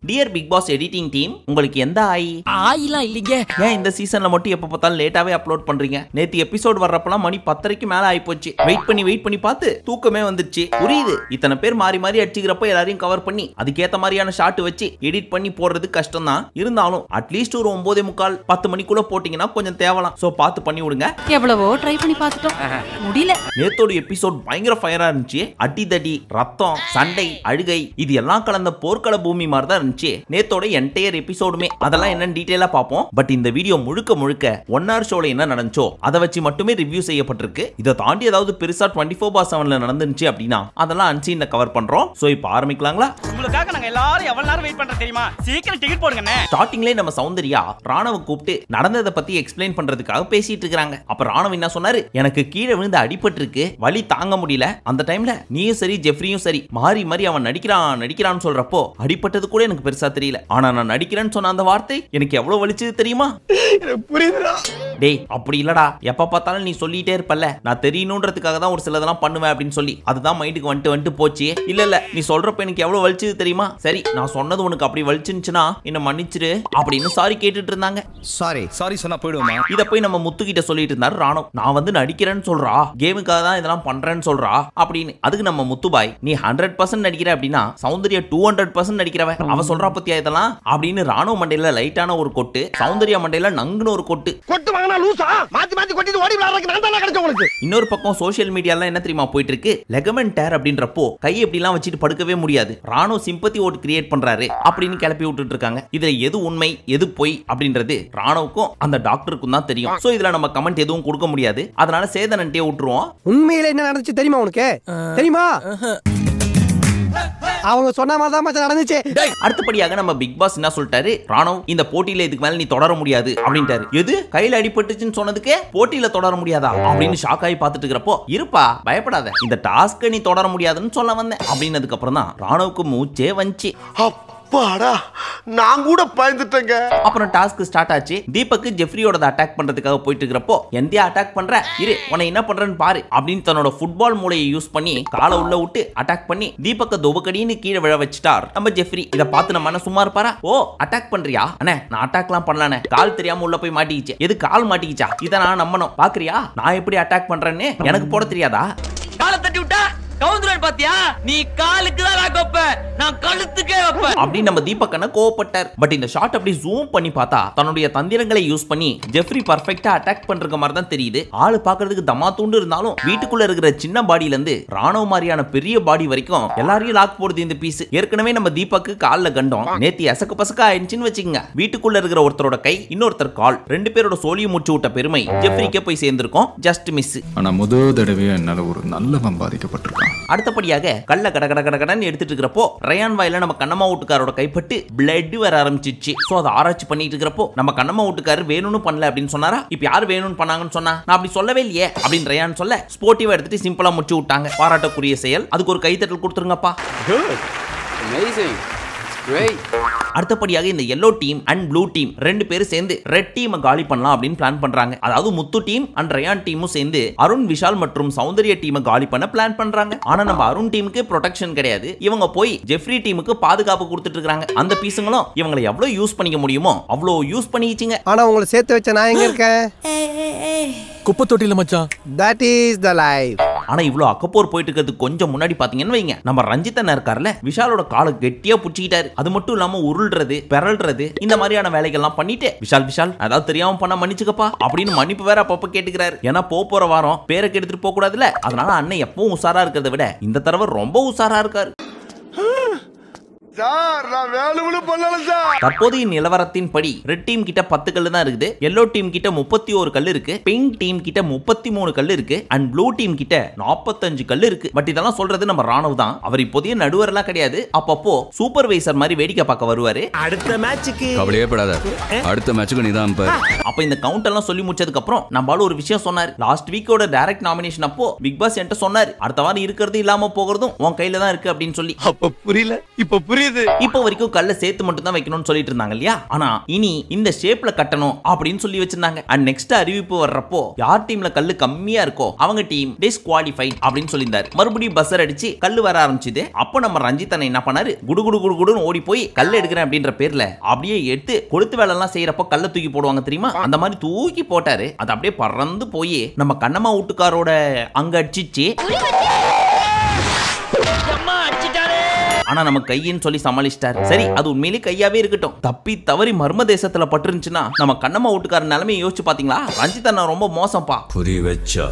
Dear Bigg Boss editing team, உங்களுக்கு எந்த ஆயிலாம் இல்லைங்க. ஏன் இந்த சீசன்ல மட்டும் எப்ப பார்த்தாலும் லேட்டாவே அப்லோட் பண்றீங்க? நேத்து எபிசோட் வர்றப்பலாம் மணி 10:30க்கு மேல ஆயிப்போச்சு. வெயிட் பண்ணி பார்த்து தூக்கமே வந்துருச்சு. புரியுது, இத்தனை பேர் மாறி மாறி அடிச்சுக்கிறப்ப எல்லாரையும் கவர் பண்ணி அதுக்கேத்த மாதிரியான ஷாட் வச்சு எடிட் பண்ணி போடுறது கஷ்டம் தான். இருந்தாலும் அட்லீஸ்ட் ஒரு 9:45 10 மணிக்குள்ள போட்டீங்கன்னா கொஞ்சம் தேவலாம். சோ பார்த்து பண்ணி விடுங்க. எவ்வளவோ ட்ரை பண்ணி பார்த்துட்டோம், முடியல. நேத்தோட எபிசோட் பயங்கர ஃபயரா இருந்துச்சு. அடிதடி, ரத்தம், சண்டை, அழுகை இது எல்லாம் கலந்த போர்க்கள பூமி மாதிரி தான் இருந்துச்சு நேத்தோட என்டையர் எபிசோடுமே. அதெல்லாம் என்ன டீடைலா பார்ப்போம். பட் இந்த வீடியோ முழுக்க 1 hour ஷோல என்ன நடந்துச்சோ அதை வச்சு மட்டுமே ரிவ்யூ செய்யப்பட்டிருக்கு. இதை தாண்டி ஏதாவது பெருசா 24/7ல நடந்துச்சு அப்படின்னா அதெல்லாம் அன்சீன்ல கவர் பண்றோம். சோ இப்போ ஆரம்பிக்கலாங்களா? உங்களுக்காக நாங்க எல்லாரும் எவ்வளவு நேரம் வெயிட் பண்றோம் தெரியுமா? சீக்கிரம் டிக்கெட் போடுங்க. ஸ்டார்டிங்லயே நம்ம சௌந்தர்யா ராணவ கூப்பிட்டு நடந்ததை பத்தி எக்ஸ்பிளைன் பண்றதுக்காக பேசிட்டு இருக்காங்க. அப்ப ராணவ என்ன சொன்னாரு, எனக்கு கீழே விழுந்து அடிபட்டு இருக்கு, வலி தாங்க முடியல. அந்த டைம்ல நீயும் சரி ஜெஃப்ரியும் சரி மாறி மாறி அவன் நடிக்கிறான்னு சொல்றப்போ அடிபட்டது கூட எனக்கு பெருசா தெரியல. ஆனா நான் நடிக்கிறேன்னு சொன்ன அந்த வார்த்தை எனக்கு எவ்வளவு வலிச்சது தெரியுமா? புரியுதுடா. டேய் அப்படி இல்லடா, எப்ப பார்த்தாலும் நீ சொல்லிட்டே இருப்பல்ல, நான் தெரியணும்ன்றதுக்காக தான் ஒரு சிலதெல்லாம் பண்ணுவேன் அப்படின்னு சொல்லி அதுதான் மைண்டுக்கு வந்துட்டு போச்சு. இல்ல நீ சொல்றப்ப எனக்கு எவ்வளவு வலிச்சது தெரியுமா? சரி நான் சொன்னது உனக்கு அப்படி வலிச்சுச்சுன்னா என்ன மன்னிச்சிரு அப்படின்னு சாரி கேட்டுட்டு இருந்தாங்க. சாரி சொன்னா போயிடுவோமா? இத போய் நம்ம முத்து கிட்ட சொல்லிட்டு இருந்தாரு ராணவ். நான் வந்து நடிக்கிறேன்னு சொல்றா, கேமுக்காக தான் இதெல்லாம் பண்றேன்னு சொல்றா அப்படின்னு. அதுக்கு நம்ம முத்துபாய், நீ 100% நடிக்கிற அப்படின்னா சௌந்தர்யா 200% நடிக்கிறவ, அவ சொல்றா பத்தியா இதெல்லாம் அப்படின்னு ராணுவ மண்டையில லைட்டான ஒரு கொட்டு, சௌந்தர்யா மண்டையில நங்குன ஒரு கொட்டு. இன்னொரு பக்கம் சோசியல் மீடியால என்ன தெரியுமா போயிட்டு இருக்கு, லெகமெண்ட் டேர் அப்படின்றப்போ கை எப்படிலாம் வச்சுட்டு படுக்கவே முடியாது, ராணுவ சிம்பத்தி ஓட் கிரியேட் பண்றாரு அப்படின்னு கிளப்பி விட்டுட்டு இருக்காங்க. இதுல எது உண்மை எது பொய் அப்படின்றது ராணுவுக்கும் அந்த டாக்டருக்கும் தான் தெரியும். சோ இதுல நம்ம கமெண்ட் எதுவும் கொடுக்க முடியாது. அதனால சேதனன்ட்டே விட்டுருவோம். உண்மையில என்ன நடந்துச்சு தெரியுமா உனக்கு? தெரியுமா? அவங்க சொன்ன மாதிரி தான் மச்சான் நடந்துச்சு. அடுத்தபடியாக நம்ம பிக் பாஸ் என்ன சொல்லிட்டாரு, ராணவ் இந்த போட்டியில இதுக்கு மேல நீ தொடர முடியாது அப்படின்ட்டாரு. எது கையில அடிபட்டுச்சுன்னு சொன்னதுக்கு போட்டியில தொடர முடியாதா அப்படின்னு ஷாக் ஆகி பார்த்துட்டு இருக்கிறப்போ, இருப்பா பயப்படாத, இந்த டாஸ்க் நீ தொடர முடியாதுன்னு சொல்ல வந்தேன் அப்படின்னதுக்கு அப்புறம் தான் ராணவுக்கு மூச்சே வந்துச்சு. நான் கூட பயந்துட்டேங்க. அப்புறம் டாஸ்க் ஸ்டார்ட் ஆச்சு. தீபக் ஜெஃப்ரியோட அட்டாக் பண்றதுக்காக போயிட்டு இருக்கிறப்போ, எந்தியா அட்டாக் பண்ற இரு உன்னை என்ன பண்றேன்னு பாரு அப்படின்னு தன்னோட ஃபுட்பால் மூளையை யூஸ் பண்ணி காலை உள்ள விட்டு அட்டாக் பண்ணி தீபக்க துபக்கடின்னு கீழே விழ வச்சிட்டார் நம்ம ஜெஃப்ரி. இத பார்த்து நம்ம என்ன சும்மா இருப்பாரா? ஓ அட்டாக் பண்றியா அண்ணே, நான் அட்டாக்லாம் பண்ணலானே, கால் தெரியாம உள்ள போய் மாட்டிக்கிச்சு. எது கால் மாட்டிக்கிச்சா? இத நான் நம்பணும். பாக்குறியா நான் எப்படி அட்டாக் பண்றேன்னு? எனக்கு போட தெரியாதா? காலை தட்டி விட்டா கவுந்துறேன் பாத்தியா? நீ காலுக்கு தான் வைப்ப, நான் கழுத்துக்கே வைப்பேன் அப்படி நம்ம தீபக்கண்ண கோவப்பட்டார். பட் இந்த ஷாட் அப்படி ஜூம் பண்ணி பார்த்தா தன்னுடைய தந்திரங்களை யூஸ் பண்ணி ஜெஃப்ரி பர்ஃபெக்ட்டா அட்டாக் பண்ற மாதிரி தான் தெரியுது. ஆளு பாக்குறதுக்கு தமா தூண்டு இருந்தாலும் வீட்டுக்குள்ள இருக்கிற சின்ன பாடியில இருந்து ராணுவ மாதிரியான பெரிய பாடி வரைக்கும் எல்லாரையும் லாக் போடுது இந்த பீஸ். ஏற்கனவே நம்ம தீபக்கு கால்ல கண்டோம், நேத்தி எசக்கு பசக்கா ஆயிடுச்சுன்னு வச்சுக்கோங்க. வீட்டுக்குள்ள இருக்கிற ஒருத்தரோட கை இன்னொருத்தர் கால், 2 பேரோட சோழியை முச்சு விட்ட பெருமை ஜெஃப்ரிக்கே போய் சேர்ந்திருக்கோம். Just miss. ஆனா முதல் தடவையா என்னால ஒரு நல்லவன் பாதிக்கப்பட்டிருக்கான். அடுத்தபடியாக கல்ல கடன்னு எடுத்துட்டு இருக்கிறப்போ ரயான் வாயில நம்ம கண்ணம்மா வீட்டுக்காரோட கைப்பட்டு பிளட் வர ஆரம்பிச்சிச்சு. சோ அதை ஆராய்ச்சி பண்ணிட்டு இருக்கிறப்போ நம்ம கண்ணம்மா வீட்டுக்காரர் வேணும்னு பண்ணல அப்படின்னு சொன்னாரா? இப்ப யாரு வேணும்னு பண்ணாங்கன்னு சொன்னா? நான் அப்படி சொல்லவே இல்லையே அப்படின்னு ரயான் சொல்ல ஸ்போர்ட்டிவா எடுத்துட்டு சிம்பிளா முடிச்சு விட்டாங்க. பாராட்டக்குரிய செயல், அதுக்கு ஒரு கைத்தட்டல் கொடுத்துருங்கப்பா. அடுத்தபடியாக இந்த yellow team and blue team 2 பேரும் சேர்ந்து ரெட் டீமை காலி பண்ணலாம் அப்படின்னு பிளான் பண்றாங்க. அதாவது முத்து டீம் அண்ட் ரயான் டீமும் சேர்ந்து அருண் விஷால் மற்றும் சௌந்தர்யா டீமை காலி பண்ண பிளான் பண்றாங்க. ஆனா நம்ம அருண் டீமுக்கு ப்ரொடெக்ஷன் கிடையாது. இவங்க போய் ஜெஃப்ரி டீமுக்கு பாதுகாப்பு கொடுத்துட்டு இருக்காங்க. அந்த பீஸுங்களும் இவங்களை எவ்வளவு யூஸ் பண்ணிக்க முடியுமோ அவ்வளவு யூஸ் பண்ணிக்கிச்சிங்க. ஆனா உங்களை சேர்த்து வச்ச நான் எங்க இருக்கேன்? குப்பை தொட்டில மச்சான். That is the life. ஆனா இவ்வளவு அக்கப்போர் போயிட்டு இருக்கிறதுக்கு கொஞ்சம் முன்னாடி பாத்தீங்கன்னு வைங்க, நம்ம ரஞ்சித் அண்ணா இருக்கார்ல, விஷாலோட காலை கெட்டியா புடிச்சிட்டாரு. அது மட்டும் இல்லாம உருள்றது பெறல்றது இந்த மாதிரியான வேலைகள்லாம் பண்ணிட்டு விஷால் அதாவது தெரியாம பண்ண மன்னிச்சுக்கப்பா அப்படின்னு மன்னிப்பு வேற அப்பப்ப கேட்டுக்கிறாரு. ஏன்னா போற வாரம் பேரை கெடுத்துட்டு போக கூடாதுல. அதனால அண்ணன் எப்பவும் உஷாரா இருக்கிறத விட இந்த தடவை ரொம்ப உஷாரா இருக்காரு. தற்போதைய நிலவரத்தின் படி ரெட் டீம் கிட்ட 10 கல்லு தான் இருக்குது, yellow டீம் கிட்ட 31 கல்லு இருக்கு, பிங்க் டீம் கிட்ட 33 கல்லு இருக்கு, அண்ட் ப்ளூ டீம் கிட்ட 45 கல்லு இருக்கு. பட் இதெல்லாம் சொல்றது நம்ம ராணுவ தான். அவர் இப்போதைய நடுவர் எல்லாம் கிடையாது, அப்பப்போ சூப்பர்வைசர் மாதிரி வேடிக்கை பார்க்க வருவாரு. அடுத்த மேட்சுக்கு கவலையே படாத, அடுத்த மேட்சுக்கு நீ தான். அப்ப இந்த கவுண்ட் எல்லாம் சொல்லி முடிச்சதுக்கு அப்புறம் நம்மளால ஒரு விஷயம் சொன்னாரு. லாஸ்ட் வீக்கோட டைரக்ட் நாமினேஷன் அப்போ பிக் பாஸ் என்கிட்ட சொன்னாரு, அடுத்த வாரம் இருக்கிறது இல்லாம போகிறதும் உன் கையில தான் இருக்கு அப்படின்னு சொல்லி. அப்ப புரியல, இப்ப புரியல. புரியுது. இப்போ வரைக்கும் கல்ல சேர்த்து மட்டும் தான் வைக்கணும்னு சொல்லிட்டு இருந்தாங்க இல்லையா? ஆனா இனி இந்த ஷேப்ல கட்டணும் அப்படின்னு சொல்லி வச்சிருந்தாங்க. அண்ட் நெக்ஸ்ட் அறிவிப்பு வர்றப்போ யார் டீம்ல கல்லு கம்மியா இருக்கோ அவங்க டீம் டிஸ்குவாலிஃபைட் அப்படின்னு சொல்லியிருந்தாரு. மறுபடியும் பஸ்ஸர் அடிச்சு கல்லு வர ஆரம்பிச்சது. அப்போ நம்ம ரஞ்சித் அண்ணன் என்ன பண்ணாரு, குடு குடு குடு குடுன்னு ஓடி போய் கல்ல எடுக்கிறேன் அப்படின்ற பேர்ல அப்படியே எடுத்து கொளுத்து வேலை எல்லாம் செய்யறப்போ கல்ல தூக்கி போடுவாங்க தெரியுமா? அந்த மாதிரி தூக்கி போட்டாரு. அது அப்படியே பறந்து போய் நம்ம கண்ணம்மா வீட்டுக்காரோட அங்க அடிச்சிச்சு. ஆனா நம்ம கையின்னு சொல்லி சமாளிச்சிட்டார். சரி, அது உண்மையிலே கையாவே இருக்கட்டும். தப்பி தவறி மர்ம தேசத்துல பட்டுருந்துச்சுன்னா நம்ம கண்ணம்மா வீட்டுக்கார நிலைமையை யோசிச்சு பாத்தீங்களா? ரஞ்சித் அண்ணா ரொம்ப மோசம்பா. புரி வச்சா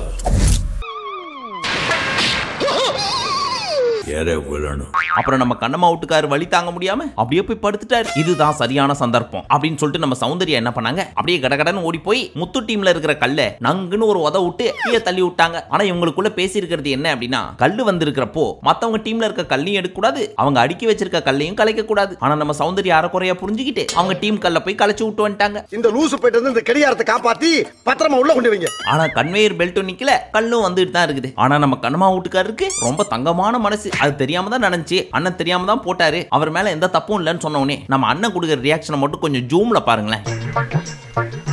அப்புறம் நம்ம கண்ணம்மா வீட்டுக்காரு வழி தாங்க முடியாம அப்படியே போய் படுத்துட்டாரு. இதுதான் சரியான சந்தர்ப்பம் அப்படின்னு சொல்லிட்டு நம்ம சௌந்தர்யா என்ன பண்ணாங்க, அப்படியே கடகடன்னு ஓடி போய் முத்து டீம்ல இருக்கிற கல்ல நங்குன்னு ஒரு உத விட்டு கீழே தள்ளி விட்டாங்க. ஆனா இவங்களுக்குள்ள பேசி இருக்கிறது என்ன அப்படின்னா, கல்லு வந்திருக்கிறப்போ மத்தவங்க டீம்ல இருக்க கல்லையும் எடுக்க கூடாது, அவங்க அடுக்கி வச்சிருக்க கல்லையும் கலைக்க கூடாது. ஆனா நம்ம சௌந்தர்யா அறக்குறையா புரிஞ்சுக்கிட்டு அவங்க டீம் கல்ல போய் கலைச்சு விட்டு வந்துட்டாங்க. இந்த லூசு போயிட்டு வந்து இந்த கடியாரத்தை காப்பாத்தி பத்திரமா உள்ள கொண்டு வைங்க. ஆனா கன்வேயர் பெல்ட் நிக்கல, கல்லும் வந்துட்டு தான் இருக்குது. ஆனா நம்ம கண்ணம்மா வீட்டுக்காரருக்கு ரொம்ப தங்கமான மனசு. அது தெரியாம தான் நடந்துச்சு, அண்ணன் தெரியாம தான் போட்டாரு, அவர் மேல எந்த தப்பும் இல்லைன்னு சொன்ன உடனே நம்ம அண்ணன் கொடுக்குற ரியாக்ஷனை மட்டும் கொஞ்சம் ஜூம்ல பாருங்களேன்.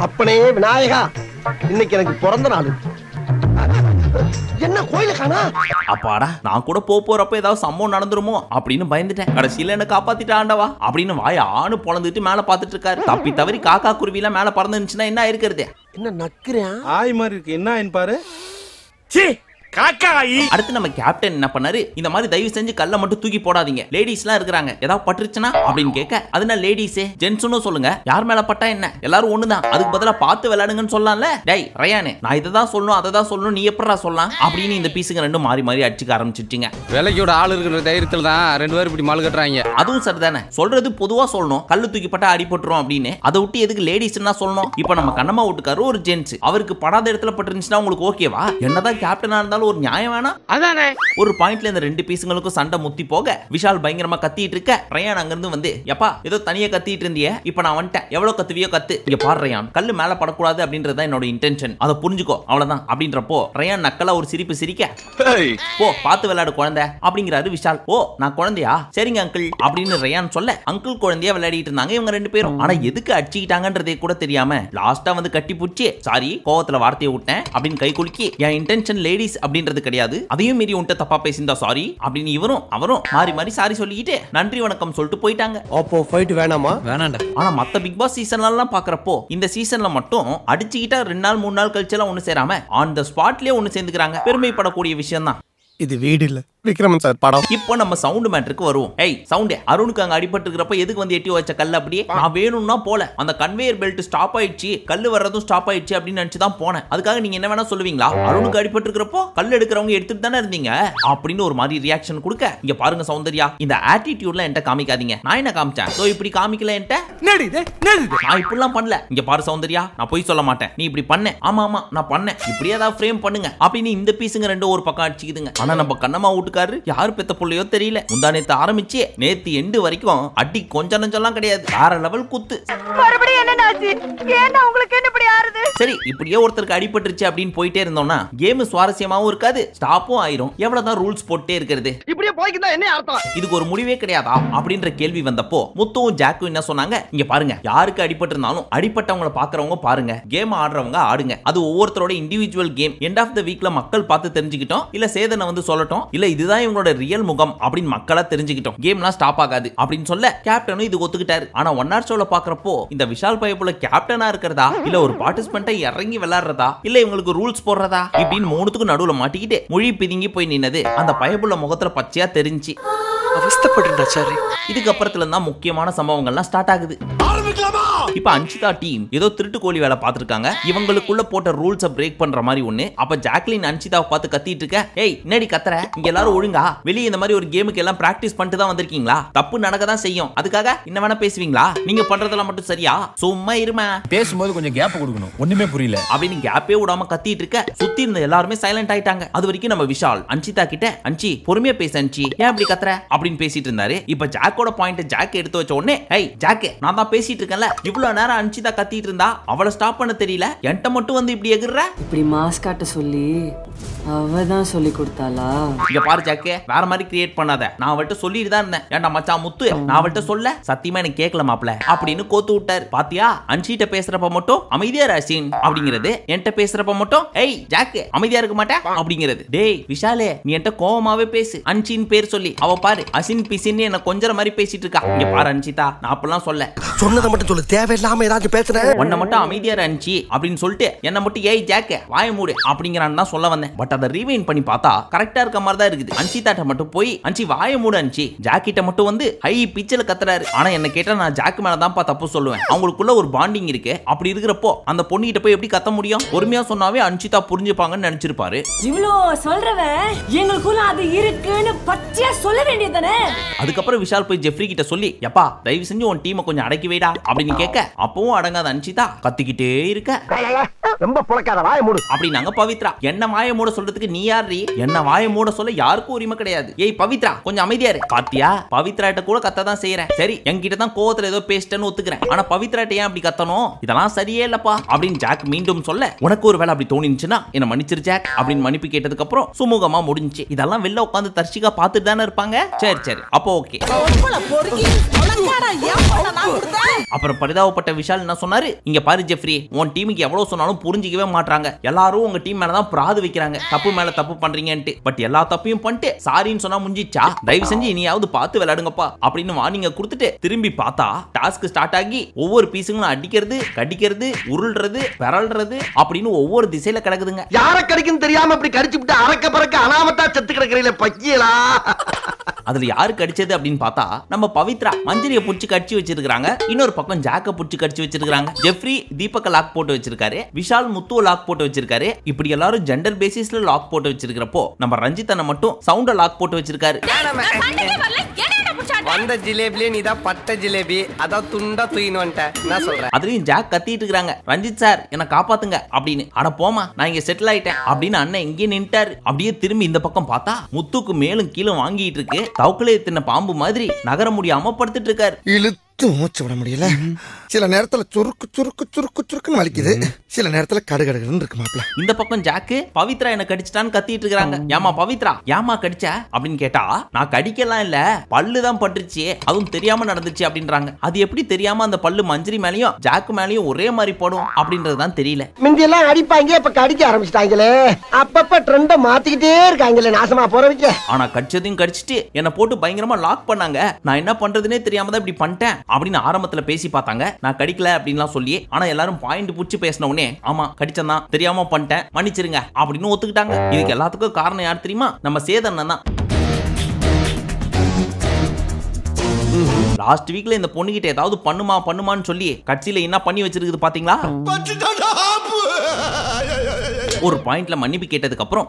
அப்பனே விநாயகா, இன்னைக்கு எனக்கு பிறந்த நாள். என்ன கோயில காணா? அப்பாடா, நான் கூட போறப்ப ஏதாவது சம்பவம் நடந்துருமோ அப்படின்னு பயந்துட்டேன். கடைசியில என்ன காப்பாத்திட்ட ஆண்டவா அப்படின்னு வாய ஆணு பொளந்துட்டு மேல பாத்துட்டு இருக்காரு. தப்பி தவறி காக்கா குருவில மேல பறந்துருந்துச்சுன்னா என்ன இருக்கிறது? என்ன நக்குறேன் ஆய் மாதிரி இருக்கு, என்ன ஆயின்னு பாரு. அடுத்து நம்ம கேப்டன் என்ன பண்ணாரு, இந்த மாதிரி தயவு செஞ்சு கல்ல மட்டும் தூக்கி போடாதீங்க, லேடிஸ் எல்லாம் இருக்கிறாங்க, ஏதாவது பட்டுருச்சுன்னா அப்படின்னு கேட்க, அதுனா லேடிஸே ஜென்ட்ஸ்னு சொல்லுங்க, யார் மேல பட்டா என்ன, எல்லாரும் ஒண்ணுதான், அதுக்கு பதிலா பார்த்து விளையாடுங்கன்னு சொல்லலாம்ல. டேய் ரயானே, நான் இதை தான் சொல்லணும் அதை தான் சொல்லணும், நீ எப்படா சொல்லலாம் அப்படின்னு இந்த பீஸுங்க ரெண்டும் மாறி மாறி அடிச்சுக்க ஆரம்பிச்சிட்டீங்க. விலைக்கோட ஆள் இருக்கிற தைரியத்தில் தான் ரெண்டு பேரும் இப்படி மால் கட்டுறாங்க. அதுவும் சரிதானே, சொல்றது பொதுவா சொல்லணும், கல்லு தூக்கி பட்டா அடிபட்டுரும் அப்படின்னு. அதை விட்டு எதுக்கு லேடிஸ்னா சொல்லணும்? இப்ப நம்ம கண்ணம்மா வீட்டுக்காரு ஒரு ஜென்ட்ஸ், அவருக்கு படாத இடத்துல பட்டுருந்துச்சுன்னா உங்களுக்கு ஓகேவா? என்னதான் கேப்டனா இருந்தாலும் ஒரு நியாயம் வேணா? அதானே. ஒரு பாயிண்ட்ல இந்த ரெண்டு பீஸுங்களுக்கும் சண்டை முத்தி போக விஷால் பயங்கரமா கத்திட்டு இருக்க, ரயான் அங்க இருந்து வந்து, எப்பா ஏதோ தனியா கத்திட்டு இருந்தியே, இப்ப நான் வந்துட்டேன், எவ்வளவு கத்துவியோ கத்து, இங்க பாரு ரயான், கல்லு மேல படக்கூடாது அப்படின்றத என்னோட இன்டென்ஷன், அதை புரிஞ்சுக்கோ அவ்வளவுதான் அப்படின்றப்போ ரயான் நக்கலா ஒரு சிரிப்பு சிரிக்க, போ பார்த்து விளையாடு குழந்தை அப்படிங்கிறாரு விஷால். ஓ நான் குழந்தையா, சரிங்க அங்கிள் அப்படின்னு ரயான் சொல்ல, அங்கிள் குழந்தையா விளையாடிட்டு இருந்தாங்க இவங்க ரெண்டு பேரும். ஆனா எதுக்கு அடிச்சுக்கிட்டாங்கன்றதே கூட தெரியாம லாஸ்டா வந்து கட்டி புடிச்சு, சாரி கோவத்துல வார்த்தையை விட்டேன் அப்படின்னு கை குலுக்கி, என் இன்டென்ஷன் லேடிஸ் அப்படின்றது கிடையாது, அதையும் மீறி உன்ட்ட தப்பா பேசியிருந்தா சாரி அப்படின்னு இவரும் அவரும் மாறி மாறி சாரி சொல்லிக்கிட்டு நன்றி வணக்கம் சொல்லிட்டு போயிட்டாங்க. அப்போ ஃபைட் வேணாமா? வேணாண்டா. ஆனா மத்த பிக் பாஸ் சீசன்லாம் பாக்குறப்போ இந்த சீசன்ல மட்டும் அடிச்சுக்கிட்டா 2 நாள் 3 நாள் கழிச்செல்லாம் ஒண்ணு சேராம ஆன் த ஸ்பாட்லயே ஒண்ணு சேர்ந்துக்கிறாங்க. பெருமைப்படக்கூடிய விஷயம் தான் இது. வீடு இல்ல விக்ரமன் சார் படம். இப்போ நம்ம சவுண்ட் மேட்டருக்கு வருவோம். ஏய் சவுண்ட், அருணுக்கு அங்க அடிபட்டு இருக்கிறப்ப எதுக்கு வந்து எட்டி வச்ச கல்? அப்படியே நான் வேணும்னா போல, அந்த கன்வேயர் பெல்ட் ஸ்டாப் ஆயிடுச்சு, கல்லு வர்றதும் ஸ்டாப் ஆயிடுச்சு அப்படின்னு நினைச்சு தான் போனேன். அதுக்காக நீங்க என்ன வேணா சொல்லுவீங்களா? அருணுக்கு அடிபட்டு இருக்கிறப்போ கல் எடுக்கிறவங்க எடுத்துட்டு தானே இருந்தீங்க அப்படின்னு ஒரு மாதிரி ரியாக்ஷன் கொடுக்க, இங்க பாருங்க சௌந்தர்யா, இந்த ஆட்டிடியூட்ல என்கிட்ட காமிக்காதீங்க. நான் என்ன காமிச்சேன்? சோ இப்படி காமிக்கல என்கிட்ட, நான் இப்படிலாம் பண்ணல. இங்க பாரு சௌந்தர்யா, நான் போய் சொல்ல மாட்டேன், நீ இப்படி பண்ண, ஆமா ஆமா நான் பண்ணேன், இப்படியே ஏதாவது ஃப்ரேம் பண்ணுங்க அப்படின்னு இந்த பீஸுங்க ரெண்டும் ஒரு பக்கம் அடிச்சுக்குதுங்க. ஆனா நம்ம கண்ணம்மா வீட்டுக்காரு யாரு பெத்த புள்ளையோ தெரியல, முந்தா நேத்து ஆரம்பிச்சு நேத்து எண்டு வரைக்கும் அடி கொஞ்சம் நஞ்சம்லாம் கிடையாது, வேற லெவல் குத்து. மறுபடியும் என்ன ஆச்சு? ஏன்னா உங்களுக்கு என்ன இப்படி ஆறுது? சரி, இப்படியே ஒருத்தருக்கு அடிபட்டுருச்சு அப்படின்னு போயிட்டே இருந்தோம்னா கேம் சுவாரஸ்யமாவும் இருக்காது, ஸ்டாப்பும் ஆயிரும். எவ்வளவுதான் ரூல்ஸ் போட்டே இருக்கிறது? இப்படியே போய்க்கிட்டா என்ன அர்த்தம்? இதுக்கு ஒரு முடிவே கிடையாதா அப்படின்ற கேள்வி வந்தப்போ முத்துவும் ஜாக்கும் என்ன சொன்னாங்க, இங்க பாருங்க, யாருக்கு அடிபட்டு இருந்தாலும் அடிப்பட்டவங்களை பாக்குறவங்க பாருங்க, கேம் ஆடுறவங்க ஆடுங்க, அது ஒவ்வொருத்தரோட individual game. End of the வீக்ல மக்கள் பார்த்து தெரிஞ்சுக்கிட்டோம், இல்ல சேதனை வந்து சொல்லட்டும், இல்ல இதுதான் இவங்களோட ரியல் முகம் அப்படின்னு மக்களா தெரிஞ்சுக்கிட்டோம், கேம்லாம் ஸ்டாப் ஆகாது அப்படின்னு சொல்ல கேப்டனும் இது ஒத்துக்கிட்டாரு. ஆனா ஒன் ஆர் ஷோல பாக்குறப்போ இந்த விஷால் பைப்புல கேப்டனா இருக்கிறதா, இல்ல ஒரு பார்ட்டிசிபென்ட்டா இறங்கி விளையாடுறதா, இல்ல இவங்களுக்கு ரூல்ஸ் போடுறதா, இப்படின்னு மூணுத்துக்கும் நடுவுல மாட்டிக்கிட்டு மொழி பிதுங்கி போய் நின்னது அந்த பைப்புல முகத்துல பச்சையா தெரிஞ்சு இதுக்கு அப்புறத்துல தான் முக்கியமான சம்பவங்கள்லாம் ஸ்டார்ட் ஆகுது. இப்ப அன்ஷிதா டீம் ஏதோ திருட்டு கோழி வேலை பார்த்திருக்காங்க, இவங்களுக்குள்ள போட்ட ரூல்ஸை பிரேக் பண்ற மாதிரி ஒண்ணு. அப்ப ஜாக்லின் அன்ஷிதாவை பார்த்து கத்திட்டு இருக்க, ஏய் என்னடி கத்துற, இங்க எல்லாரும் ஒழுங்கா வெளியே இந்த மாதிரி ஒரு கேமுக்கு எல்லாம் பிராக்டிஸ் பண்ணிட்டு தான் வந்திருக்கீங்களா? தப்பு நடக்க தான் செய்யும், அதுக்காக என்ன வேணா பேசுவீங்களா? நீங்க பண்றதெல்லாம் மட்டும் சரியா? சும்மா இருமா, பேசும்போது கொஞ்சம் கேப் கொடுக்கணும், ஒண்ணுமே புரியல அப்படின்னு கேப்பே விடாம கத்திட்டு இருக்க சுத்தி இருந்த எல்லாருமே சைலண்ட் ஆயிட்டாங்க. அது வரைக்கும் நம்ம விஷால் அன்ஷிதா கிட்ட, அன்ஷி பொறுமையா பேச அன்ஷி, ஏன் அப்படி கத்துற அப்படின்னு பேசிட்டு இருந்தாரு. இப்ப ஜாக்கோட பாயிண்ட் ஜாக் எடுத்து வச்ச உடனே, ஏய் ஜாக்கே நான் தான் பேசிட்டு இருக்கேன்ல, இவ்வளவு நேரம் அன்சிதா கத்திட்டு இருந்தா அவளை ஸ்டாப் பண்ண தெரியல, என்கிட்ட மட்டும் வந்து இப்படி எகுற. இப்படி மாஸ் காட்ட சொல்லி அவதான் சொல்லி கொடுத்தாளா? இங்க பாரு ஜாக்கே, வேற மாதிரி கிரியேட் பண்ணாத. நான் அவள்கிட்ட சொல்லிட்டு தான் இருந்தேன். ஏன்டா மச்சான் முத்து, நான் அவள்கிட்ட சொல்ல சத்தியமா எனக்கு கேட்கல மாப்ள அப்படின்னு கோத்து விட்டாரு. பாத்தியா, அன்ஷிட்ட பேசுறப்ப மட்டும் அமைதியா ராசின் அப்படிங்கிறது, என்கிட்ட பேசுறப்ப மட்டும் ஏய் ஜாக்கே அமைதியா இருக்க மாட்டேன் அப்படிங்கிறது. டேய் விஷாலே, நீ என்கிட்ட கோவமாவே பேசு அன்ஷின் பேர் சொல்லி. அவ பாரு அசின் பிசின் என்ன கொஞ்சம் மாதிரி பேசிட்டு இருக்கா. இங்க பாரு அன்ஷிதா, நான் அப்பெல்லாம் சொல்ல, சொன்னதை மட்டும் சொல்லு, தேவையில்லாம ஏதாச்சும் பேசுறேன். உன்னை மட்டும் அமைதியா அன்ஷி அப்படின்னு சொல்லிட்டு என்ன மட்டும் ஏய் ஜாக்கே வாய மூடு அப்படிங்கறான்னு தான் சொல்ல வந்தேன். பட் அதை ரீவைண்ட் பண்ணி பார்த்தா கரெக்டா இருக்க மாதிரி தான் இருக்குது. அன்ஷிதாட்ட மட்டும் போய் அன்ஷி வாய மூடு அன்ஷி, ஜாக்கிட்ட மட்டும் வந்து ஹை பிச்சில கத்துறாரு. ஆனா என்ன கேட்டா நான் ஜாக் மேல தான் தப்பு சொல்லுவேன். அவங்களுக்குள்ள ஒரு பாண்டிங் இருக்கு. அப்படி இருக்கிறப்போ அந்த பொண்ணுகிட்ட போய் எப்படி கத்த முடியும்? பொறுமையா சொன்னாவே அன்ஷிதா புரிஞ்சுப்பாங்கன்னு நினைச்சிருப்பாரு. இவ்ளோ சொல்றவன் எங்களுக்குள்ள அது இருக்குன்னு பச்சையா சொல்ல வேண்டியதானே. அதுக்கப்புறம் விஷால் போய் ஜெஃப்ரி கிட்ட சொல்லி, எப்பா தயவு செஞ்சு உன் டீமை கொஞ்சம் அடக்கி வைடா அப்படின்னு கேட்க, அப்பவும் அடங்காத அன்ஷிதா கத்திக்கிட்டே இருக்க. ரொம்ப புலக்காத, வாய மூடு அப்படின்னாங்க பவித்ரா. என்ன வாய மூட சொல்றதுக்கு நீ யாரு? என்ன வாய மூட சொல்ல யாருக்கும் உரிமை கிடையாது. ஏய் பவித்ரா கொஞ்சம் அமைதியா இரு. பாத்தியா, பவித்ராட்ட கூட கத்த தான் செய்யறேன். சரி என்கிட்ட தான் கோவத்துல ஏதோ பேசிட்டேன்னு ஒத்துக்கிறேன். ஆனா பவித்ராட்ட ஏன் அப்படி கத்தணும்? இதெல்லாம் சரியே இல்லப்பா அப்படின்னு ஜாக் மீண்டும் சொல்ல, உனக்கு ஒரு வேளை அப்படி தோணிச்சுன்னா என்ன மன்னிச்சிரு ஜாக் அப்படின்னு மன்னிப்பு கேட்டதுக்கு அப்புறம் சுமூகமா முடிஞ்சு. இதெல்லாம் வெளில உட்காந்து தர்ஷிகா பாத்துட்டு தானே இருப்பாங்க. சரி சரி அப்போ ஓகே. அப்புறம் பரிதாபப்பட்ட விஷால் என்ன சொன்னாரு, இங்க பாரு ஜெஃப்ரி, உன் டீமுக்கு எவ்வளவு சொன்னாலும் புரிஞ்சிக்கவே மாட்டாங்க. எல்லாரும் உங்க டீம் மேலதான் பிராது வைக்கிறாங்க, தப்பு மேல தப்பு பண்றீங்கன்ட்டு. பட் எல்லா தப்பையும் பண்ணிட்டு சாரின்னு சொன்னா முடிஞ்சிச்சா? தயவு செஞ்சு இனியாவது பார்த்து விளையாடுங்கப்பா அப்படின்னு வார்னிங்க கொடுத்துட்டு திரும்பி பார்த்தா டாஸ்க் ஸ்டார்ட் ஆகி ஒவ்வொரு பீஸுங்களும் அடிக்கிறது, கடிக்கிறது, உருள்றது, பெறல்றது அப்படின்னு ஒவ்வொரு திசையில கிடக்குதுங்க. யார கடிக்குன்னு தெரியாம இப்படி கடிச்சு விட்டு அறக்க பறக்க அனாமத்தா செத்து கிடக்குறீங்களே பக்கியலா. அதுல யாரு கடிச்சது அப்படின்னு பார்த்தா நம்ம பவித்ரா மஞ்சரியை புடிச்சு கடிச்சு வச்சிருக்காங்க. இன்னொரு பக்கம் ஜாக்க புடிச்சு கடிச்சு வச்சிருக்காங்க. ஜெஃப்ரி தீபக்க லாக் போட்டு வச்சிருக்காரு. விஷால் முத்து லாக் போட்டு வச்சிருக்காரு. இப்படி எல்லாரும் ஜெண்டர் பேசிஸ்ல லாக் போட்டு வச்சிருக்கிறப்போ நம்ம ரஞ்சித்தனை மட்டும் சவுண்ட லாக் போட்டு வச்சிருக்காரு. வந்த ஜிலேபிலே நீ தான் பட்ட ஜிலேபி, அதான் துண்டா தூயின்னு வந்துட்டேன். என்ன சொல்ற? அதுலயும் ஜாக் கத்திட்டு இருக்காங்க, ரஞ்சித் சார் என்ன காப்பாத்துங்க அப்படின்னு. ஆனா போமா, நான் இங்க செட்டில் ஆயிட்டேன் அப்படின்னு அண்ணன் இங்கே நின்ட்டாரு. அப்படியே திரும்பி இந்த பக்கம் பார்த்தா முத்துக்கு மேலும் கீழே வாங்கிட்டு இருக்கு. தவுக்கலே தின்ன பாம்பு மாதிரி நகர முடியாம படுத்துட்டு இருக்காரு. மூச்சு விட முடியல. சில நேரத்துல சுருக்கு சுருக்கு சுருக்கு சுருக்குன்னு வலிக்குது, சில நேரத்துல கடுகடுன்னு இருக்கு மாப்ள. இந்த பக்கம் ஜாக்கு பவித்ரா என்ன கடிச்சிட்டான்னு கத்திட்டு இருக்காங்க. ஏமா பவித்ரா ஏமா கடிச்ச அப்படின்னு கேட்டா, நான் கடிக்கலாம் இல்ல, பல்லு தான் பட்டுருச்சு, அதுவும் தெரியாம நடந்துச்சு அப்படின்றாங்க. அது எப்படி தெரியாம அந்த பல்லு மஞ்சரி மேலயும் ஜாக்கு மேலயும் ஒரே மாதிரி போடும் அப்படின்றதுதான் தெரியல. முந்தி எல்லாம் அடிப்பாங்க, இப்ப கடிக்க ஆரம்பிச்சிட்டாங்களே. அப்பப்ப ட்ரெண்ட மாத்திக்கிட்டே இருக்காங்களே நாசமா போறவங்க. ஆனா கடிச்சதையும் கடிச்சிட்டு என்ன போட்டு பயங்கரமா லாக் பண்ணாங்க. நான் என்ன பண்றதுன்னே தெரியாம தான் இப்படி பண்ணிட்டேன் அப்படின்னு ஆரம்பத்துல பேசி பார்த்தாங்க. நான் கடிக்கல அப்படின்லாம் சொல்லி, ஆனா எல்லாரும் பாயிண்ட் புடிச்சு பேசின உடனே ஆமா கடிச்சதான், தெரியாம பண்ணிட்டேன், மன்னிச்சிருங்க அப்படின்னு ஒத்துக்கிட்டாங்க. இதுக்கு எல்லாத்துக்கும் காரணம் யார் தெரியுமா? நம்ம சேதன் தான். லாஸ்ட் வீக்ல இந்த பொண்ணுகிட்ட ஏதாவது பண்ணுமான்னு சொல்லி கட்சியில என்ன பண்ணி வச்சிருக்குது பாத்தீங்களா? ஒரு பாயிண்ட்ல மன்னிப்பு கேட்டதுக்கு அப்புறம்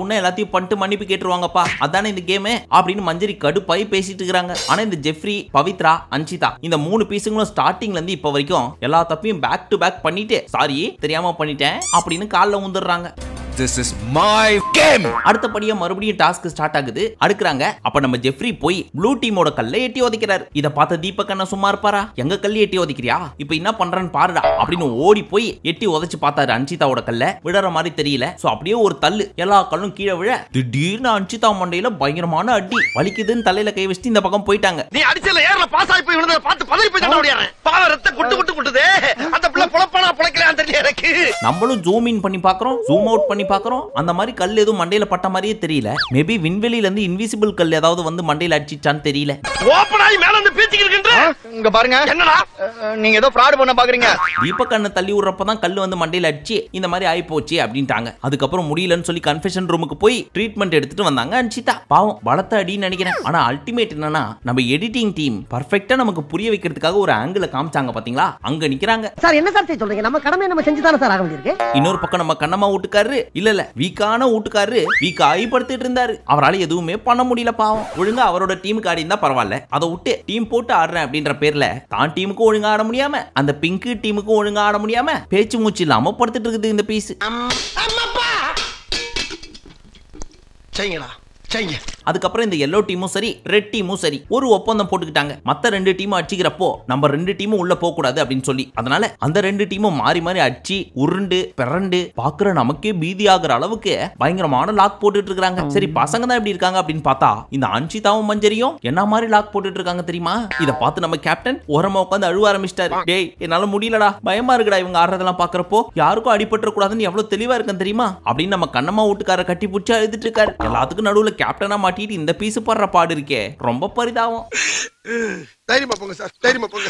உன்ன எல்லாத்தையும் பண்ணிட்டு மன்னிப்பு கேட்டுருவாங்கப்பா, அதானே இந்த கேமே அப்படின்னு மஞ்சரி கடுப்பாய் பேசிட்டு இருக்காங்க. ஆனா இந்த ஜெஃப்ரி, பவித்ரா, அன்ஷிதா இந்த 3 பீஸுங்களும் ஸ்டார்டிங்ல இருந்து இப்ப வரைக்கும் எல்லா தப்பையும் பேக் டு பேக் பண்ணிட்டு சாரி தெரியாம பண்ணிட்டேன் அப்படின்னு கால்ல ஊந்துடுறாங்க. This is my game. அடுத்தபடியா மறுபடியும் டாஸ்க் ஸ்டார்ட் ஆகுது, அடுக்குறாங்க. அப்ப நம்ம ஜெஃப்ரி போய் ப்ளூ டீமோட கல்லை எட்டி உதைக்கிறாரு. இத பார்த்த தீபக் அண்ணா சும்மா இருப்பாரா? எங்க கல்லை எட்டி உதைக்கிறியா, இப்ப என்ன பண்றன்னு பாருடா அப்படின்னு ஓடி போய் எட்டி உதைச்சு பார்த்தாரு. அன்ஷிதாவோட கல்ல விடற மாதிரி தெரியல. சோ அப்படியே ஒரு தள்ளு, எல்லா கல்லும் கீழே விழ திடீர்னு அன்ஷிதா மண்டையில பயங்கரமான அடி. வலிக்குதுன்னு தலையில கை வச்சுட்டு இந்த பக்கம் போயிட்டாங்க. நீ அடிச்சல ஏர்ல பாஸ் ஆகி போய் விழுந்தத பார்த்து பதறி போய் தட ஓடியாரேன். பாவ ரத்த குட்டுதே. அந்த புள்ள பொளப்பானா பொளக்கலான்னு தெரியல எனக்கு. நம்மளும் ஜூம் இன் பண்ணி பார்க்கறோம், ஜூம் அவுட் பண்ணி பார்க்கறோம். அந்த மாதிரி கல் எதுவும் மண்டையில பட்ட மாதிரியே தெரியல. மேபி விண்வெளியில இருந்து இன்விசிபிள் கல் ஏதாவது வந்து மண்டையில அடிச்சிச்சான்னு தெரியல. ஓபன் ஆயி மேல வந்து பீச்சிட்டு இருக்கேன். இங்க பாருங்க, என்னடா நீங்க ஏதோ ஃப்ராட் பண்ண பாக்குறீங்க. தீபக் அண்ணன் தள்ளி விடுறப்ப தான் கல் வந்து மண்டையில அடிச்சு இந்த மாதிரி ஆயி போச்சு அப்படின்ட்டாங்க. அதுக்கப்புறம் முடியலன்னு சொல்லி கன்ஃபெஷன் ரூமுக்கு போய் ட்ரீட்மெண்ட் எடுத்துட்டு வந்தாங்க அன்ஷிதா. பாவம் பலத்த அடின்னு நினைக்கிறேன். ஆனா அல்டிமேட் என்னன்னா, நம்ம எடிட்டிங் டீம் பர்ஃபெக்ட்டா நமக்கு புரிய வைக்கிறதுக்காக ஒரு ஆங்கிள் காமிச்சாங்க பாத்தீங்களா? அங்க நிக்கிறாங்க. சார் என்ன சார் சொல்றீங்க? நம்ம கடமை நம்ம செஞ்சு தானே சார் ஆக வேண்டியிருக்கு. இன்னொரு பக்கம் நம்ம கண்ணம்மா வீட்டுக்காரரு இல்ல வீக்கான வீட்டுக்காரரு வீக்காயி படுத்துட்டு இருந்தாரு. அவரால எதுவுமே பண்ண முடியல பாவம். ஒழுங்கா அவரோட டீமுக்கு ஆடி இருந்தா பரவாயில்ல, அதை விட்டு டீம் போட்டு ஆடுறேன் அப்படின்ற பேர்ல தான் டீமுக்கு ஒழுங்கா ஆட முடியாம அந்த பிங்க் டீமுக்கு ஒழுங்கா ஆட முடியாம பேச்சு மூச்சு இல்லாம படுத்துட்டு இருக்குது இந்த பீஸ். செய்யுங்களா செய்யுங்க. அதுக்கப்புறம் இந்த எல்லோ டீமும் சரி ரெட் டீமும் சரி ஒரு ஒப்பந்தம் போட்டுக்கிட்டாங்க. மத்த 2 டீமும் அடிச்சுக்கிறப்போ நம்ம 2 டீமும் உள்ள போக கூடாது அப்படின்னு சொல்லி. அதனால அந்த 2 டீமும் மாறி மாறி அடிச்சு உருண்டு பிறண்டு பாக்குற நமக்கே பீதி ஆகுற அளவுக்கு பயங்கரமான லாக் போட்டுட்டு இருக்காங்க. சரி பசங்க தான் இப்படி இருக்காங்க அப்படின்னு பார்த்தா இந்த அன்ஷிதாவும் மஞ்சரியும் என்ன மாதிரி லாக் போட்டுட்டு இருக்காங்க தெரியுமா? இத பார்த்து நம்ம கேப்டன் ஓரமா உட்கார்ந்து அழுவ ஆரம்பிச்சிட்டாரு. டேய் என்னால முடியலடா, பயமா இருக்குடா இவங்க ஆடுறதெல்லாம் பாக்குறப்போ, யாருக்கும் அடிபட்டுற கூடாதுன்னு எவ்வளவு தெளிவா இருக்கேன் தெரியுமா அப்படின்னு நம்ம கண்ணம்மா வீட்டுக்கார கட்டி பிடிச்சி அழுதுட்டு இருக்காரு. எல்லாத்துக்கும் நடுவுல கேப்டனா மாட்டிட்டு இந்த பீஸ் படுற பாடு இருக்கே ரொம்ப பரிதாபம். தைரியமா போங்க சார், தைரியமா போங்க.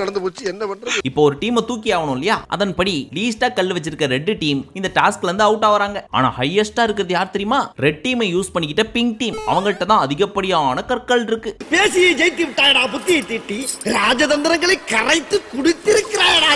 நடந்து போச்சு, என்ன பண்றது? இப்போ ஒரு டீமை தூக்கி ஆகணும் இல்லையா? அதன்படி லீஸ்டா கல் வச்சிருக்க ரெட் டீம் இந்த டாஸ்க்ல இருந்து அவுட் ஆவறாங்க. ஆனா ஹையஸ்டா இருக்கிறது யார் தெரியுமா? ரெட் டீமை யூஸ் பண்ணிக்கிட்ட பிங்க் டீம். அவங்கள்ட்ட தான் அதிகப்படியான கற்கள் இருக்கு. பேசி ஜெயித்து விட்டாயடா, புத்தி தீட்டி ராஜதந்திரங்களை கரைத்து குடித்திருக்கிறாயடா.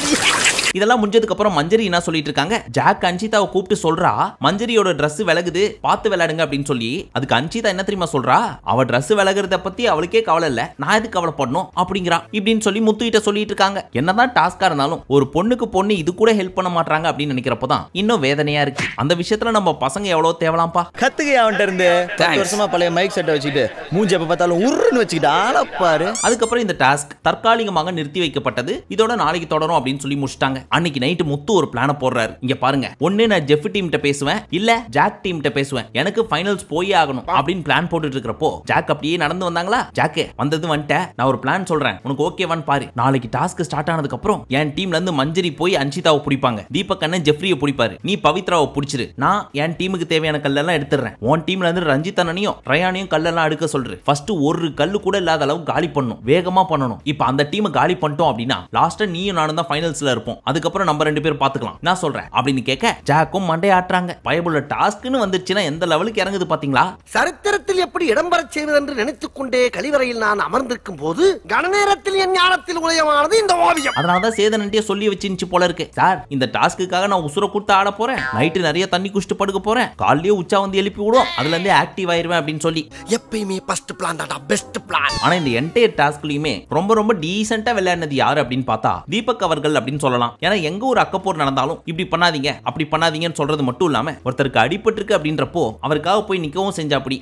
இதெல்லாம் முடிஞ்சதுக்கு அப்புறம் மஞ்சரி என்ன சொல்லிட்டு இருக்காங்க? ஜாக் அன்ஷிதாவை கூப்பிட்டு சொல்றா மஞ்சரியோட Dress விலகுது பார்த்து விளையாடுங்க அப்படின்னு சொல்லி. அதுக்கு அன்ஷிதா என்ன தெரியுமா சொல்றா? அவ Dress விலகுறத பத்தி அவளுக்கே கவலை இல்ல, நான் எதுக்கு கவலைப்படணும் அப்படிங்கிறா. இப்படின்னு சொல்லி முத்துகிட்ட சொல்லிட்டு இருக்காங்க. என்னதான் டாஸ்கா இருந்தாலும் ஒரு பொண்ணுக்கு பொண்ணு இது கூட ஹெல்ப் பண்ண மாட்டாங்க அப்படின்னு நினைக்கிறப்பதான் இன்னும் வேதனையா இருக்கு. அந்த விஷயத்துல நம்ம பசங்க எவ்வளவு தேவலாம்பா. கத்துக்க அவன்கிட்ட இருந்து 10 வருஷமா பழைய மைக் செட்டை வச்சுக்கிட்டு மூஞ்சி எப்ப பார்த்தாலும் உருன்னு வச்சுக்கிட்டு ஆளப்பாரு. அதுக்கப்புறம் இந்த டாஸ்க் தற்காலிகமாக நிறுத்தி வைக்கப்பட்டது. இதோட நாளைக்கு தொடரும் அப்படின்னு சொல்லி முடிச்சிட்டாங்க. அன்னைக்கு நைட்டு முத்து ஒரு பிளான போடுறாரு. இங்க பாருங்க, ஒண்ணு நான் ஜெஃப் டீம் கிட்ட பேசுவேன், இல்ல ஜாக் டீம் கிட்ட பேசுவேன், எனக்கு ஃபைனல்ஸ் போயே ஆகணும் அப்படின்னு பிளான் போட்டுட்டு இருக்கிறப்போ ஜாக் அப்படியே நடந்து வந்தாங்களா? ஜாக்கே வந்தது வந்துட்டேன், நான் ஒரு பிளான் சொல்றேன், உனக்கு ஓகேவான்னு பாரு. நாளைக்கு டாஸ்க் ஸ்டார்ட் ஆனதுக்கு அப்புறம் என் டீம்ல இருந்து மஞ்சரி போய் அன்ஷிதாவை பிடிப்பாங்க, தீபக் அண்ணன் ஜெஃப்ரியை பிடிப்பாரு, நீ பவித்ராவை பிடிச்சிரு, நான் என் டீமுக்கு தேவையான கல்லெல்லாம் எடுத்துறேன். உன் டீம்ல இருந்து ரஞ்சித் அண்ணனையும் ரயானையும் கல்லெல்லாம் எடுக்க சொல்றேன். ஃபர்ஸ்ட் ஒரு கல்லு கூட இல்லாத அளவு காலி பண்ணணும், வேகமா பண்ணணும். இப்ப அந்த டீமை காலி பண்ணிட்டோம் அப்படின்னா லாஸ்டா நீயும் நானும் தான் ஃபைனல்ஸ்ல இருப்போம். அதுக்கப்புறம் நம்ம 2 பேரும் பாத்துக்கலாம், நான் சொல்றேன் அப்படின்னு கேட்க ஜாக்கும் மண்டை ஆட்டுறாங்க. பயபுள்ள டாஸ்க்னு வந்துச்சுன்னா எந்த லெவலுக்கு இறங்குது பாத்தீங்களா? சரித்திரத்தில் எப்படி இடம்பெற செய்வது என்று நினைத்துக் கொண்டே கழிவறையில் நான் அமர்ந்திருக்கும் போது கணநேரத்தில் என் ஞானத்தில் உதயமானது இந்த ஓவியம். அதனாலதான் சேதனன்ட்டே சொல்லி வச்சிருந்துச்சு போல இருக்கு. சார் இந்த டாஸ்க்குக்காக நான் உசுர கொடுத்து ஆட போறேன், நைட்டு நிறைய தண்ணி குடிச்சிட்டு படுக்க போறேன், காலையிலே உச்சா வந்து எழுப்பி விடும், அதுல இருந்து ஆக்டிவ் ஆயிருவேன் அப்படின்னு சொல்லி. எப்பயுமே ஃபர்ஸ்ட் பிளான் தான் பெஸ்ட் பிளான். ஆனா இந்த என்டையர் டாஸ்க்லயுமே ரொம்ப டீசென்ட்டா விளையாடுனது யாரு அப்படின்னு பார்த்தா தீபக் அவர்கள் அப்படின்னு சொல்லலாம். ஏன்னா எங்க ஒரு அக்கப்போர் நடந்தாலும் இப்படி பண்ணாதீங்க அப்படி பண்ணாதீங்கன்னு சொல்றது மட்டும் இல்லாம ஒருத்தருக்கு அடிபட்டிருக்கு அப்படின்றப்போ அவருக்காக போய் நிக்கவும் செஞ்சா. அப்படி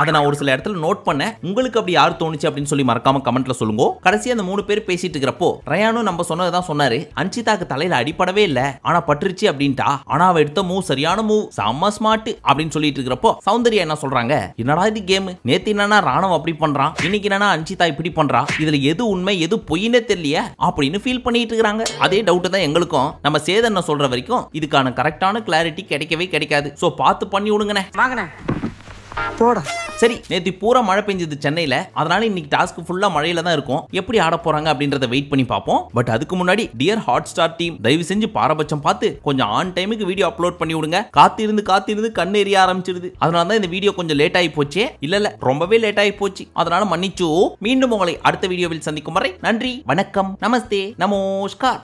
அதை நான் ஒரு சில இடத்துல நோட் பண்ணேன். உங்களுக்கு அப்படி யார் தோணுச்சு அப்படின்னு சொல்லி மறக்காம கமெண்ட்ல சொல்லுங்க. கடைசி அந்த 3 பேர் பேசிட்டு இருக்கிறப்போ ரயானும் நம்ம சொன்னதான் சொன்னாரு, அன்ஷிதாக்கு தலையில அடிப்படவே இல்ல, ஆனா பட்டுருச்சு அப்படின்ட்டா. ஆனா அவ எடுத்த மூவ் சரியான மூவ், செம்ம ஸ்மார்ட் அப்படின்னு சொல்லிட்டு இருக்கிறப்போ சௌந்தர்யா என்ன சொல்றாங்க, என்னடா இது கேம், நேத்து என்னன்னா ராணுவ அப்படி பண்றான், இன்னைக்கு என்னன்னா அன்ஷிதா இப்படி பண்றா, இதுல எது உண்மை எது பொய்னே தெரியலையே அப்படின்னு ஃபீல் பண்ணிட்டு இருக்காங்க. அதே டவுட் தான் எங்களுக்கும். நம்ம சேதன சொல்ற வரைக்கும் இதுக்கான கரெக்டான கிளாரிட்டி கிடைக்கவே கிடைக்காது. சோ பார்த்து பண்ணி விடுங்கண்ணே. வாங்கண்ணே போடா. சரி, நேத்து பூரா மழை பெஞ்சது சென்னையில, அதனால இன்னைக்கு டாஸ்க் ஃபுல்லா மழையில தான் இருக்கும். எப்படி ஆட போறாங்க அப்படின்றத வெயிட் பண்ணி பார்ப்போம். பட் அதுக்கு முன்னாடி டியர் ஹாட் ஸ்டார் டீம், தயவு செஞ்சு பாரபட்சம் பார்த்து கொஞ்சம் ஆன் டைமுக்கு வீடியோ அப்லோட் பண்ணி விடுங்க. காத்திருந்து கண்ணு எரிய ஆரம்பிச்சிருது. அதனால தான் இந்த வீடியோ கொஞ்சம் லேட் ஆகி போச்சு. இல்ல ரொம்பவே லேட் ஆகி போச்சு, அதனால மன்னிச்சு. மீண்டும் உங்களை அடுத்த வீடியோவில் சந்திக்கும் வரை நன்றி, வணக்கம், நமஸ்தே, நமஸ்கார்.